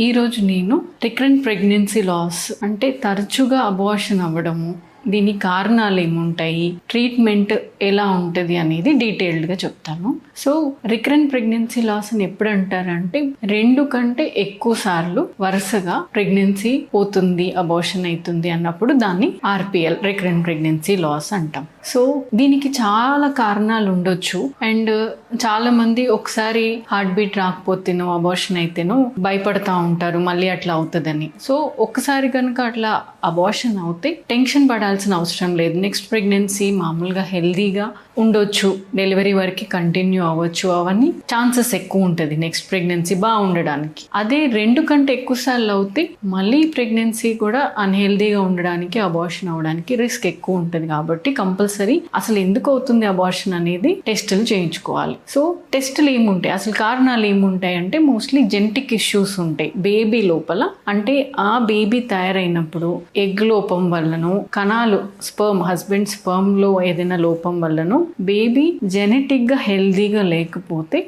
ఈరోజు నేను recurrent pregnancy loss అంటే తరచుగా అబార్షన్ అవ్వడము, దీని కారణాలు ఏముంటాయి, ట్రీట్మెంట్ ఎలా ఉంటుంది అనేది డీటెయిల్డ్గా చెప్తాను. సో రికరెంట్ ప్రెగ్నెన్సీ లాస్ అని ఎప్పుడు అంటారంటే 2 కంటే ఎక్కువ సార్లు వరుసగా ప్రెగ్నెన్సీ పోతుంది, అబార్షన్ అవుతుంది అన్నప్పుడు దాన్ని RPL రికరెంట్ ప్రెగ్నెన్సీ లాస్ అంటాం. సో దీనికి చాలా కారణాలు ఉండొచ్చు. అండ్ చాలా మంది ఒకసారి హార్ట్ బీట్ రాకపోతేనో అబార్షన్ అయితేనో భయపడతా ఉంటారు మళ్ళీ అట్లా అవుతుందని. సో ఒక్కసారి కనుక అట్లా అబార్షన్ అవుతే టెన్షన్ పడాల్సిన అవసరం లేదు. నెక్స్ట్ ప్రెగ్నెన్సీ మామూలుగా హెల్దీగా ఉండొచ్చు, డెలివరీ వరకు కంటిన్యూ అవ్వచ్చు, అవన్నీ ఛాన్సెస్ ఎక్కువ ఉంటుంది నెక్స్ట్ ప్రెగ్నెన్సీ బాగుండడానికి. అదే 2 కంటే ఎక్కువ సార్లు అవుతే మళ్ళీ ప్రెగ్నెన్సీ కూడా అన్హెల్దీగా ఉండడానికి, అబార్షన్ అవడానికి రిస్క్ ఎక్కువ ఉంటుంది. కాబట్టి కంపల్సరీ అసలు ఎందుకు అవుతుంది అబార్షన్ అనేది టెస్టులు చేయించుకోవాలి. సో టెస్టులు ఏముంటాయి, అసలు కారణాలు ఏముంటాయి అంటే మోస్ట్లీ జెనెటిక్ ఇష్యూస్ ఉంటాయి బేబీ లోపల. అంటే ఆ బేబీ తయారైనప్పుడు ఎగ్ లోపం వల్లనో, కణాలు హస్బెండ్ స్పర్మ్ లో ఏదైనా లోపం వల్లనో బేబీ జెనెటిక్గా హెల్దీగా లేకపోతే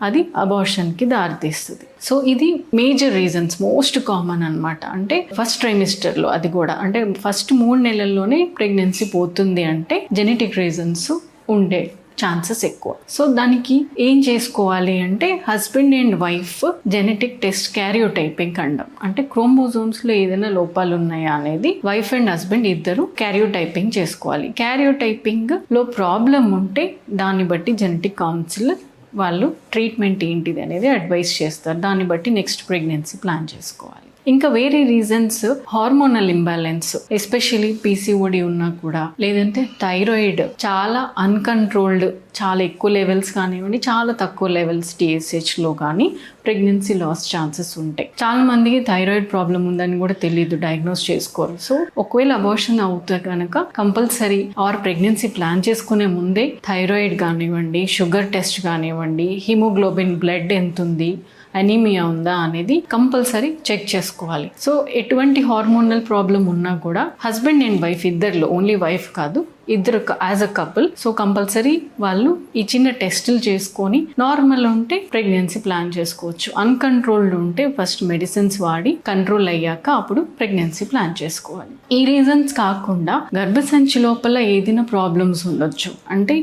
అది అబార్షన్కి దారితీస్తుంది. సో ఇది మేజర్ రీజన్స్, మోస్ట్ కామన్ అనమాట. అంటే ఫస్ట్ ట్రైమిస్టర్లో, అది కూడా అంటే ఫస్ట్ 3 నెలల్లోనే ప్రెగ్నెన్సీ పోతుంది అంటే జెనెటిక్ రీజన్స్ ఉండే ఛాన్సెస్ ఎక్కువ. సో దానికి ఏం చేసుకోవాలి అంటే husband and wife genetic test karyotyping అంటాం. అంటే క్రోమోజోమ్స్లో ఏదైనా లోపాలు ఉన్నాయా అనేది వైఫ్ అండ్ హస్బెండ్ ఇద్దరు క్యారియోటైపింగ్ చేసుకోవాలి. క్యారియోటైపింగ్ లో ప్రాబ్లం ఉంటే దాన్ని బట్టి జెనెటిక్ కౌన్సిల్ వాళ్ళు ట్రీట్మెంట్ ఏంటిది అనేది అడ్వైస్ చేస్తారు. దాన్ని బట్టి నెక్స్ట్ ప్రెగ్నెన్సీ ప్లాన్ చేసుకోవాలి. ఇంకా వేరే reasons hormonal imbalance, especially PCOD ఉన్నా కూడా, లేదంటే థైరాయిడ్ చాలా అన్కంట్రోల్డ్, చాలా ఎక్కువ లెవెల్స్ కానివ్వండి, చాలా తక్కువ లెవెల్స్ TSHలో కానీ ప్రెగ్నెన్సీ లాస్ ఛాన్సెస్ ఉంటాయి. చాలా మందికి థైరాయిడ్ ప్రాబ్లం ఉందని కూడా తెలియదు, డయాగ్నోస్ చేసుకోరు. సో ఒకవేళ అబార్షన్ అవుతే కనుక కంపల్సరీ ప్రెగ్నెన్సీ ప్లాన్ చేసుకునే ముందే థైరాయిడ్ కానివ్వండి, షుగర్ టెస్ట్ కానివ్వండి, హిమోగ్లోబిన్ బ్లడ్ ఎంత ఉంది, అనీమియా ఉందా అనేది కంపల్సరీ చెక్ చేసుకోవాలి. సో ఎటువంటి హార్మోనల్ ప్రాబ్లం ఉన్నా కూడా హస్బెండ్ అండ్ వైఫ్ ఇద్దరిలో, ఓన్లీ వైఫ్ కాదు, ఇద్దరు as a couple, so compulsory వాళ్ళు ఈ చిన్న టెస్టులు చేసుకొని నార్మల్ ఉంటే ప్రెగ్నెన్సీ ప్లాన్ చేసుకోవచ్చు. అన్కంట్రోల్డ్ ఉంటే ఫస్ట్ మెడిసిన్స్ వాడి కంట్రోల్ అయ్యాక అప్పుడు ప్రెగ్నెన్సీ ప్లాన్ చేసుకోవాలి. ఈ రీజన్స్ కాకుండా గర్భసంచి లోపల ఏదైనా ప్రాబ్లమ్స్ ఉండొచ్చు. అంటే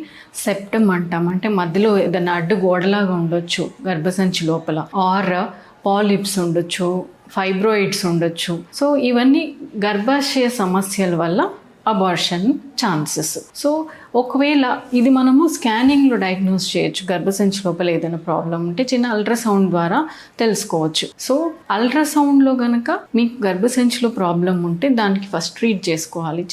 సెప్టమ్ అంటాం, అంటే మధ్యలో ఏదైనా అడ్డు గోడలాగా ఉండొచ్చు గర్భసంచి లోపల, ఆర్ పాలిప్స్ ఉండొచ్చు, ఫైబ్రాయిడ్స్ ఉండొచ్చు. సో ఇవన్నీ గర్భాశయ సమస్యల వల్ల అబార్షన్ ఛాన్సెస్. సో ఒకవేళ ఇది మనము స్కానింగ్లో డయాగ్నోస్ చేయొచ్చు. గర్భసంచి లోపల ఏదైనా ప్రాబ్లం ఉంటే చిన్న అల్ట్రాసౌండ్ ద్వారా తెలుసుకోవచ్చు. సో అల్ట్రాసౌండ్లో కనుక మీకు గర్భసంచిలో ప్రాబ్లం ఉంటే దానికి ఫస్ట్ ట్రీట్ చేసుకోవాలి.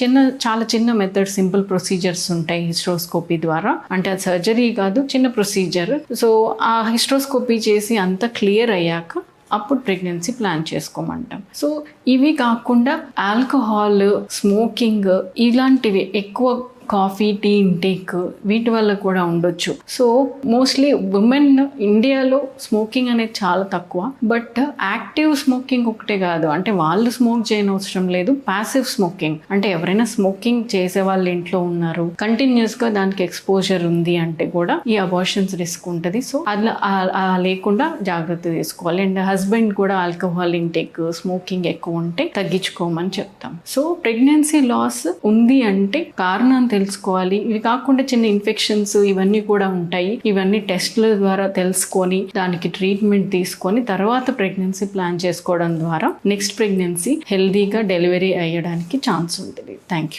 చాలా చిన్న మెథడ్, సింపుల్ ప్రొసీజర్స్ ఉంటాయి హిస్ట్రోస్కోపీ ద్వారా. అంటే అది సర్జరీ కాదు, చిన్న ప్రొసీజర్. సో ఆ హిస్ట్రోస్కోపీ చేసి అంతా క్లియర్ అయ్యాక అప్పుడు ప్రెగ్నెన్సీ ప్లాన్ చేసుకోమంటాం. సో ఇవి కాకుండా ఆల్కహాల్, స్మోకింగ్ ఇలాంటివి ఎక్కువ, కాఫీ, టీ ఇంటేక్, వీటి వల్ల కూడా ఉండొచ్చు. సో మోస్ట్లీ ఉమెన్ ఇండియాలో స్మోకింగ్ అనేది చాలా తక్కువ. బట్ యాక్టివ్ స్మోకింగ్ ఒకటే కాదు, అంటే వాళ్ళు స్మోక్ చేయని అవసరం లేదు. ప్యాసివ్ స్మోకింగ్ అంటే ఎవరైనా స్మోకింగ్ చేసే వాళ్ళు ఇంట్లో ఉన్నారు, కంటిన్యూస్గా దానికి ఎక్స్పోజర్ ఉంది అంటే కూడా ఈ అబార్షన్స్ రిస్క్ ఉంటుంది. సో అలా లేకుండా జాగ్రత్త తీసుకోవాలి. అండ్ హస్బెండ్ కూడా ఆల్కహాల్ ఇంటేక్, స్మోకింగ్ ఎక్కువ ఉంటే తగ్గించుకోమని చెప్తాం. సో ప్రెగ్నెన్సీ లాస్ ఉంది అంటే కారణం తెలుసుకోవాలి. ఇవి కాకుండా చిన్న ఇన్ఫెక్షన్స్ ఇవన్నీ కూడా ఉంటాయి. ఇవన్నీ టెస్ట్ల ద్వారా తెలుసుకొని దానికి ట్రీట్మెంట్ తీసుకొని తర్వాత ప్రెగ్నెన్సీ ప్లాన్ చేసుకోవడం ద్వారా నెక్స్ట్ ప్రెగ్నెన్సీ హెల్దీగా డెలివరీ అయ్యడానికి ఛాన్స్ ఉంటుంది. Thank you.